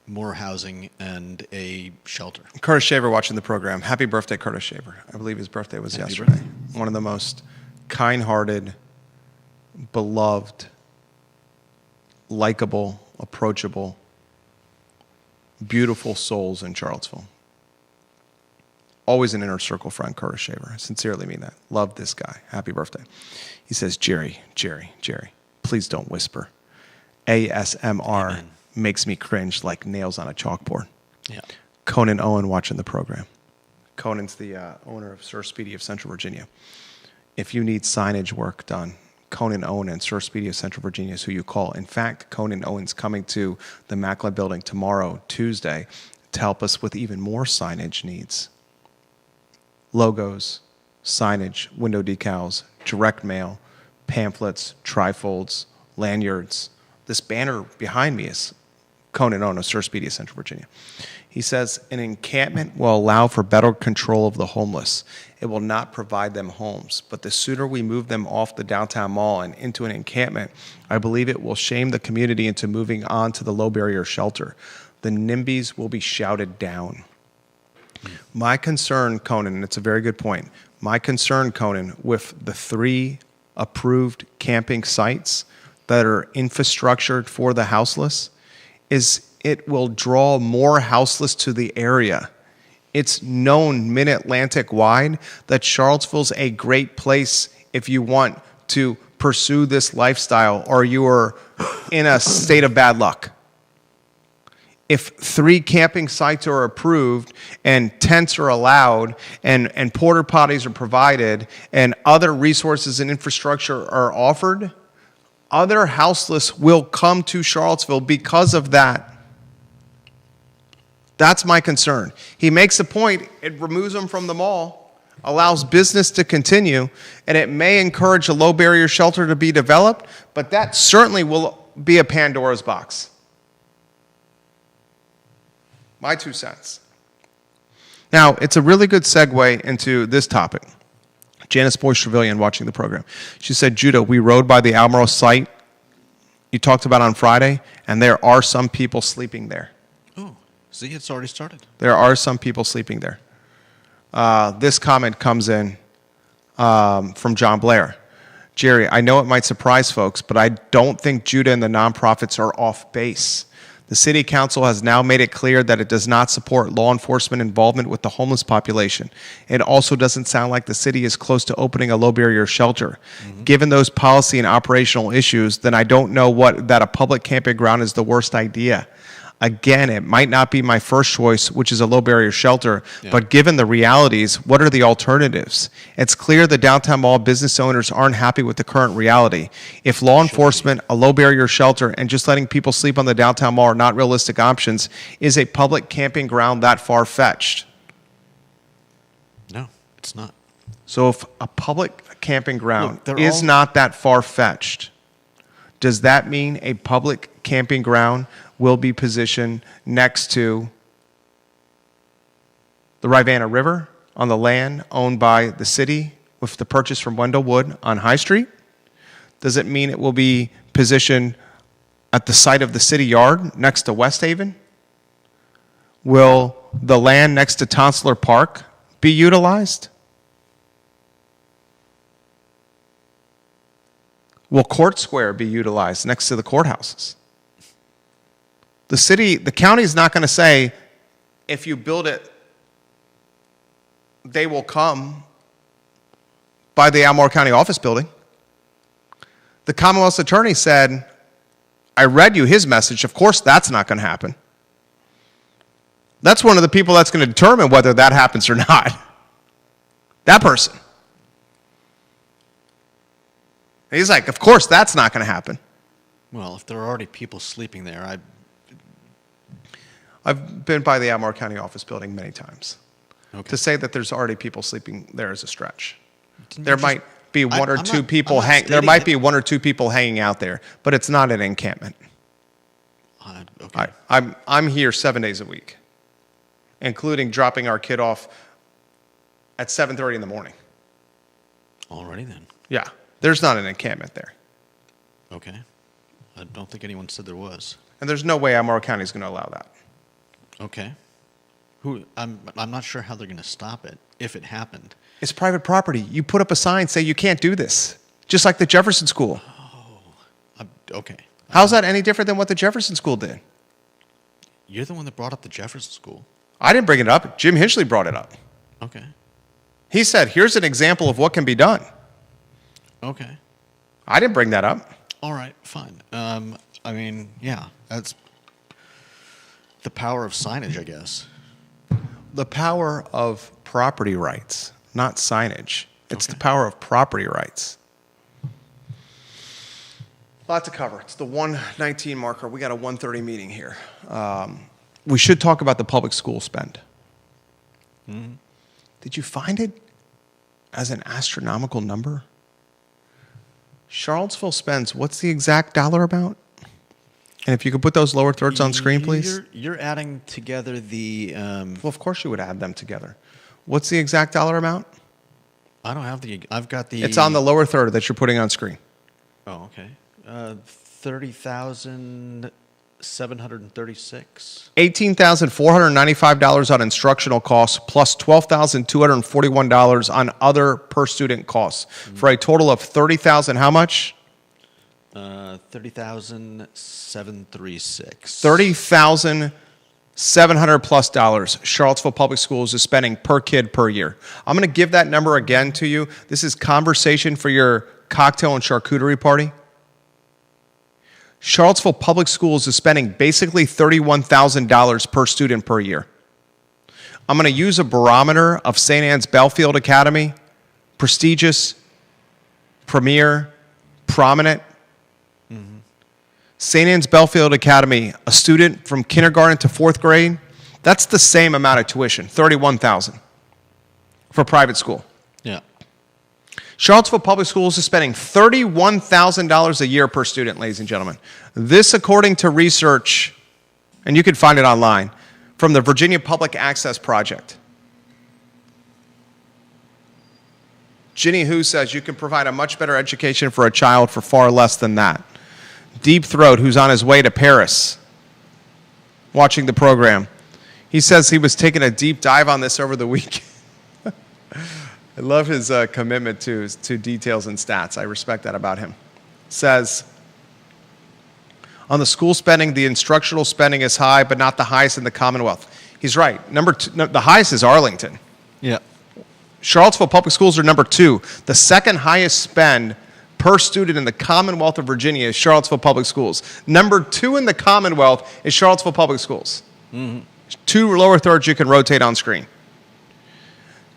more housing and a shelter. Curtis Shaver watching the program. Happy birthday, Curtis Shaver. I believe his birthday was Happy yesterday. birthday. One of the most kind-hearted, beloved, likable, approachable, beautiful souls in Charlottesville. Always an inner circle friend, Curtis Shaver. I sincerely mean that. Love this guy. Happy birthday. He says, Jerry, please don't whisper. ASMR Amen. Makes me cringe like nails on a chalkboard. Yeah. Conan Owen watching the program. Conan's the owner of Sir Speedy of Central Virginia. If you need signage work done, Conan Owen and Sir Speedy of Central Virginia is who you call. In fact, Conan Owen's coming to the Macklin building tomorrow, Tuesday, to help us with even more signage needs. Logos, signage, window decals, direct mail, pamphlets, trifolds, lanyards. This banner behind me is Conan Owen of Sir Speedy of Central Virginia. He says, an encampment will allow for better control of the homeless. It will not provide them homes, but the sooner we move them off the downtown mall and into an encampment, I believe it will shame the community into moving on to the low barrier shelter. The NIMBYs will be shouted down. My concern, Conan, and it's a very good point, my concern, Conan, with the 3 approved camping sites that are infrastructured for the houseless is it will draw more houseless to the area. It's known mid-Atlantic wide that Charlottesville's a great place if you want to pursue this lifestyle or you are in a state of bad luck. If 3 camping sites are approved and tents are allowed and porta potties are provided and other resources and infrastructure are offered, other houseless will come to Charlottesville because of that. That's my concern. He makes a point, it removes them from the mall, allows business to continue, and it may encourage a low barrier shelter to be developed, but that certainly will be a Pandora's box. My 2 cents. Now, it's a really good segue into this topic. Janice Boyce Trevelyan watching the program. She said, Judah, we rode by the Almaro site you talked about on Friday, and there are some people sleeping there. Oh, see, it's already started. There are some people sleeping there. This comment comes in from John Blair. Jerry, I know it might surprise folks, but I don't think Judah and the nonprofits are off base. The city council has now made it clear that it does not support law enforcement involvement with the homeless population. It also doesn't sound like the city is close to opening a low-barrier shelter. Given those policy and operational issues, then I don't know that a public camping ground is the worst idea. Again, it might not be my first choice, which is a low-barrier shelter, but given the realities, what are the alternatives? It's clear the downtown mall business owners aren't happy with the current reality. If law enforcement, a low-barrier shelter, and just letting people sleep on the downtown mall are not realistic options, is a public camping ground that far-fetched? No, it's not. So if a public camping ground Look, is not that far-fetched, does that mean a public camping ground will be positioned next to the Rivanna River on the land owned by the city with the purchase from Wendell Wood on High Street? Does it mean it will be positioned at the site of the city yard next to West Haven? Will the land next to Tonsler Park be utilized? Will Court Square be utilized next to the courthouses? The county is not going to say, if you build it, they will come by the Albemarle County Office Building. The Commonwealth's attorney said, I read you his message. Of course, that's not going to happen. That's one of the people that's going to determine whether that happens or not. That person. He's like, of course, that's not going to happen. Well, if there are already people sleeping there, I've been by the Albemarle County Office Building many times. Okay. To say that there's already people sleeping there is a stretch. Didn't There you might be one or I'm two not- people I'm not there stating might that- be one or two people hanging out there, but it's not an encampment. okay. I'm here 7 days a week, including dropping our kid off at 7:30 in the morning. Already then. Yeah, there's not an encampment there. Okay. I don't think anyone said there was. And there's no way Albemarle County is going to allow that. Okay. I'm not sure how they're going to stop it if it happened. It's private property. You put up a sign, say you can't do this, just like the Jefferson School. Okay. How's that any different than what the Jefferson School did? You're the one that brought up the Jefferson School. I didn't bring it up. Jim Hinchley brought it up. Okay. He said, here's an example of what can be done. Okay. I didn't bring that up. All right. Fine. I mean, yeah, that's the power of signage, I guess. The power of property rights, not signage. It's Okay. the power of property rights. A lot to cover. It's the 1:19 marker. We got a 1:30 meeting here. We should talk about the public school spend. Did you find it as an astronomical number? Charlottesville spends, what's the exact dollar amount? And if you could put those lower thirds on screen, please. You're adding together the. Well, of course you would add them together. What's the exact dollar amount? I don't have the. I've got the. It's on the lower third that you're putting on screen. Oh, okay. 30,736. $18,495 on instructional costs plus $12,241 on other per student costs for a total of $30,000. How much? 30,736. $30,700 plus dollars. Charlottesville Public Schools is spending per kid per year. I'm going to give that number again to you. This is conversation for your cocktail and charcuterie party. Charlottesville Public Schools is spending basically $31,000 per student per year. I'm going to use a barometer of St. Anne's Belfield Academy, prestigious, premier, prominent. St. Anne's Belfield Academy, a student from kindergarten to fourth grade, that's the same amount of tuition, $31,000 for private school. Yeah. Charlottesville Public Schools is spending $31,000 a year per student, ladies and gentlemen. This, according to research, and you can find it online, from the Virginia Public Access Project. Ginny Hu says you can provide a much better education for a child for far less than that. Deep Throat, who's on his way to Paris, watching the program, he says he was taking a deep dive on this over the week. I love his commitment to details and stats. I respect that about him. Says, On the school spending, the instructional spending is high, but not the highest in the Commonwealth. He's right. Number two, no, the highest is Arlington. Yeah. Charlottesville Public Schools are number 2. The second highest spend per student in the Commonwealth of Virginia is Charlottesville Public Schools. Number 2 in the Commonwealth is Charlottesville Public Schools. Mm-hmm. 2 lower thirds you can rotate on screen.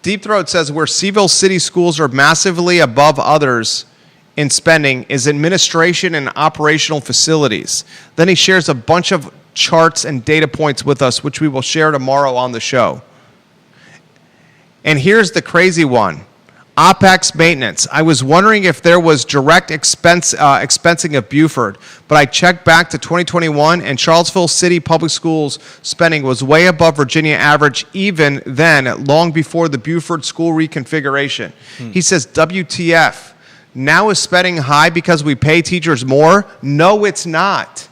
Deep Throat says where CVille City schools are massively above others in spending is administration and operational facilities. Then he shares a bunch of charts and data points with us, which we will share tomorrow on the show. And here's the crazy one. OPEX maintenance. I was wondering if there was direct expensing of Buford, but I checked back to 2021 and Charlottesville City Public Schools spending was way above Virginia average even then, long before the Buford school reconfiguration. He says, WTF, now is spending high because we pay teachers more? No, it's not.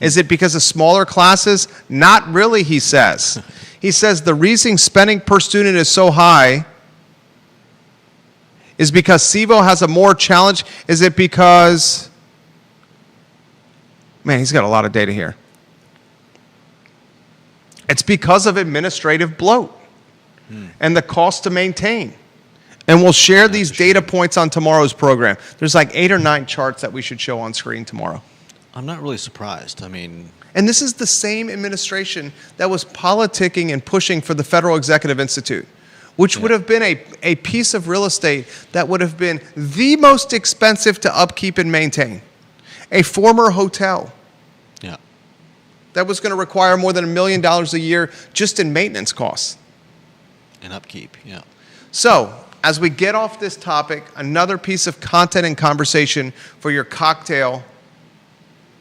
Is it because of smaller classes? Not really, he says. He says the reason spending per student is so high is because CVille has a more challenge. Is it because, man, he's got a lot of data here. It's because of administrative bloat and the cost to maintain. And we'll share these data points on tomorrow's program. There's like 8 or 9 charts that we should show on screen tomorrow. I'm not really surprised. I mean, and this is the same administration that was politicking and pushing for the Federal Executive Institute, which would have been a piece of real estate that would have been the most expensive to upkeep and maintain. A former hotel that was going to require more than $1 million a year just in maintenance costs. And upkeep, So, as we get off this topic, another piece of content and conversation for your cocktail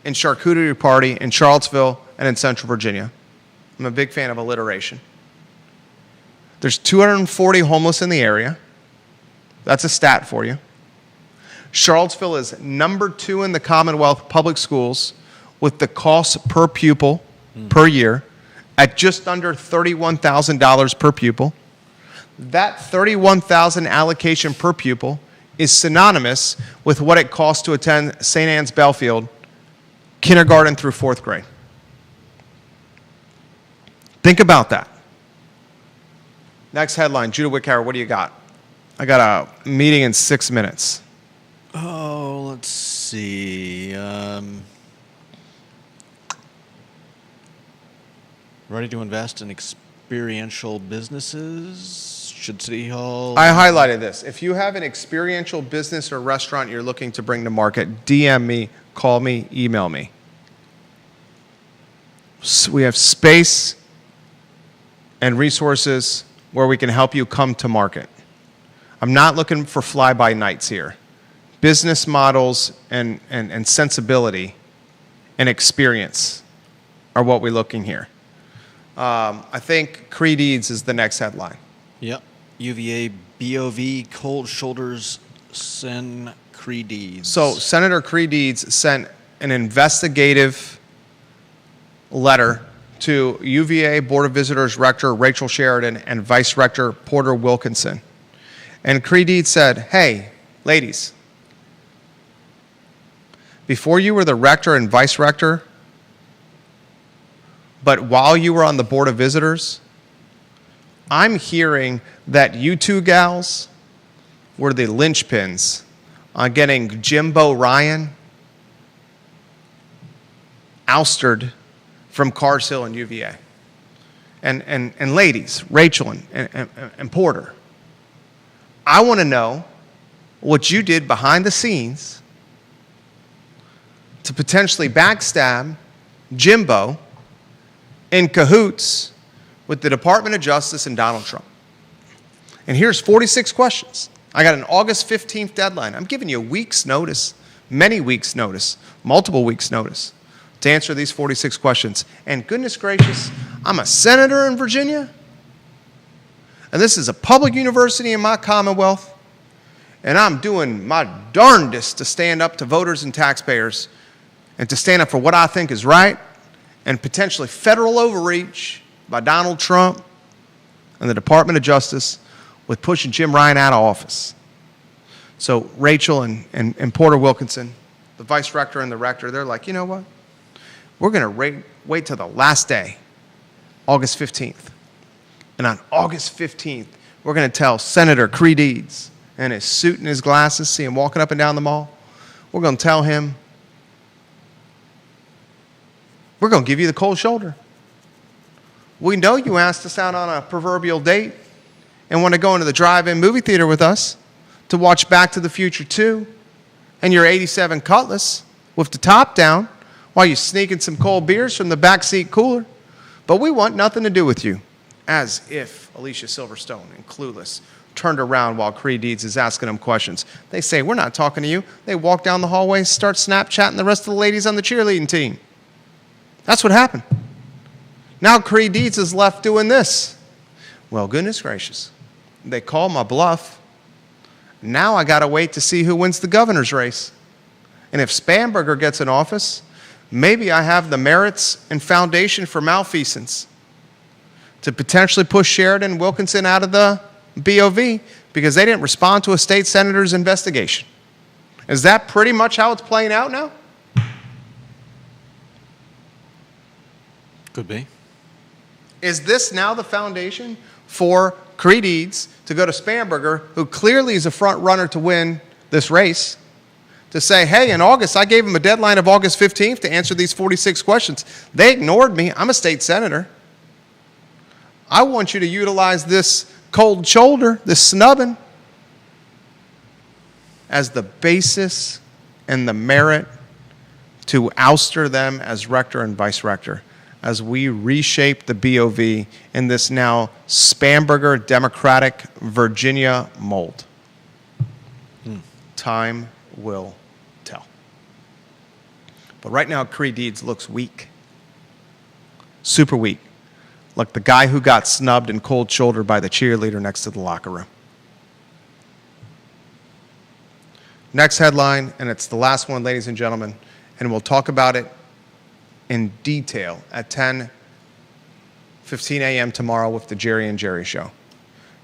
and charcuterie party in Charlottesville and in Central Virginia. I'm a big fan of alliteration. There's 240 homeless in the area. That's a stat for you. Charlottesville is number 2 in the Commonwealth public schools with the cost per pupil per year at just under $31,000 per pupil. That $31,000 allocation per pupil is synonymous with what it costs to attend St. Anne's Belfield kindergarten through 4th grade. Think about that. Next headline, Judah Wickhauer, what do you got? I got a meeting in 6 minutes. Oh, let's see. Ready to invest in experiential businesses? Should City Hall... I highlighted this. If you have an experiential business or restaurant you're looking to bring to market, DM me, call me, email me. So we have space and resources where we can help you come to market. I'm not looking for fly-by-nights here. Business models and sensibility and experience are what we're looking here. I think Cree Deeds is the next headline. Yep. UVA BOV cold shoulders send Cree Deeds. So Senator Cree Deeds sent an investigative letter to UVA Board of Visitors Rector Rachel Sheridan and Vice Rector Porter Wilkinson. And Cree Deeds said, hey, ladies, before you were the rector and vice rector, but while you were on the Board of Visitors, I'm hearing that you two gals were the linchpins on getting Jimbo Ryan ousted from Cars Hill and UVA. And ladies, Rachel and Porter, I want to know what you did behind the scenes to potentially backstab Jimbo in cahoots with the Department of Justice and Donald Trump. And here's 46 questions. I got an August 15th deadline. I'm giving you a week's notice, many weeks' notice, multiple weeks' notice to answer these 46 questions. And goodness gracious, I'm a senator in Virginia, and this is a public university in my Commonwealth, and I'm doing my darndest to stand up to voters and taxpayers and to stand up for what I think is right, and potentially federal overreach by Donald Trump and the Department of Justice with pushing Jim Ryan out of office. So Rachel and Porter Wilkinson, the vice rector and the rector, they're like, you know what? We're going to wait till the last day, August 15th. And on August 15th, we're going to tell Senator Creed Eads in his suit and his glasses, see him walking up and down the mall. We're going to tell him, we're going to give you the cold shoulder. We know you asked us out on a proverbial date and want to go into the drive-in movie theater with us to watch Back to the Future 2 and your 87 Cutlass with the top down while you're sneaking some cold beers from the backseat cooler. But we want nothing to do with you. As if Alicia Silverstone and Clueless turned around while Creed Eads is asking them questions. They say, we're not talking to you. They walk down the hallway and start Snapchatting the rest of the ladies on the cheerleading team. That's what happened. Now Creed Eads is left doing this. Well, goodness gracious. They call my bluff. Now I got to wait to see who wins the governor's race. And if Spanberger gets in office, maybe I have the merits and foundation for malfeasance to potentially push Sheridan and Wilkinson out of the BOV because they didn't respond to a state senator's investigation. Is that pretty much how it's playing out now? Could be. Is this now the foundation for Creed Eads to go to Spanberger, who clearly is a front runner to win this race, to say, hey, in August, I gave him a deadline of August 15th to answer these 46 questions. They ignored me. I'm a state senator. I want you to utilize this cold shoulder, this snubbing, as the basis and the merit to ouster them as rector and vice rector as we reshape the BOV in this now Spanberger Democratic Virginia mold. Time will tell. But right now, Creed Eads looks weak. Super weak. Like the guy who got snubbed and cold shouldered by the cheerleader next to the locker room. Next headline, and it's the last one, ladies and gentlemen, and we'll talk about it in detail at 10:15 a.m. tomorrow with the Jerry and Jerry Show.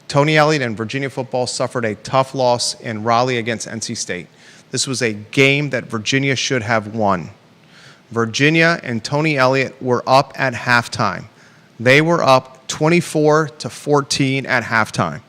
Tony Elliott and Virginia football suffered a tough loss in Raleigh against NC State. This was a game that Virginia should have won. Virginia and Tony Elliott were up at halftime. They were up 24-14 at halftime.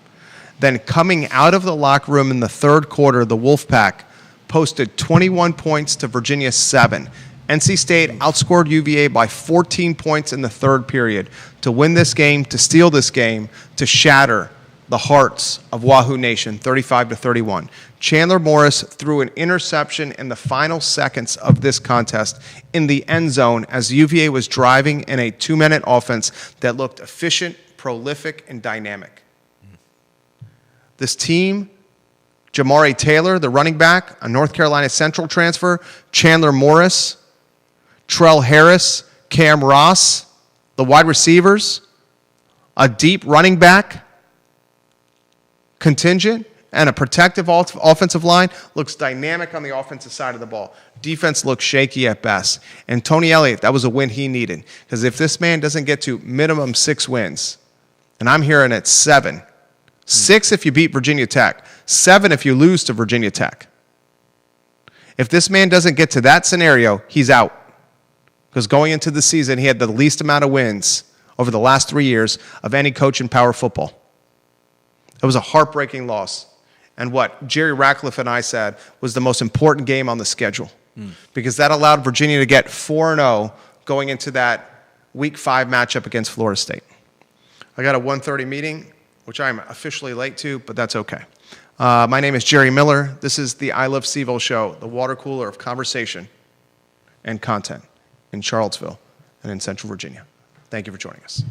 Then coming out of the locker room in the third quarter, the Wolfpack posted 21 points to Virginia 7. NC State outscored UVA by 14 points in the third period to win this game, to steal this game, to shatter the hearts of Wahoo Nation, 35-31. Chandler Morris threw an interception in the final seconds of this contest in the end zone as UVA was driving in a 2-minute offense that looked efficient, prolific, and dynamic. This team, Jamari Taylor, the running back, a North Carolina Central transfer, Chandler Morris, Trell Harris, Cam Ross, the wide receivers, a deep running back contingent, and a protective offensive line looks dynamic on the offensive side of the ball. Defense looks shaky at best. And Tony Elliott, that was a win he needed. Because if this man doesn't get to minimum 6 wins, and I'm hearing it 7, 6 if you beat Virginia Tech, 7 if you lose to Virginia Tech. If this man doesn't get to that scenario, he's out. Because going into the season, he had the least amount of wins over the last 3 years of any coach in power football. It was a heartbreaking loss. And what Jerry Ratcliffe and I said was the most important game on the schedule. Because that allowed Virginia to get 4-0 going into that Week 5 matchup against Florida State. I got a 1:30 meeting, which I'm officially late to, but that's okay. My name is Jerry Miller. This is the I Love CVille show, the water cooler of conversation and content in Charlottesville and in Central Virginia. Thank you for joining us.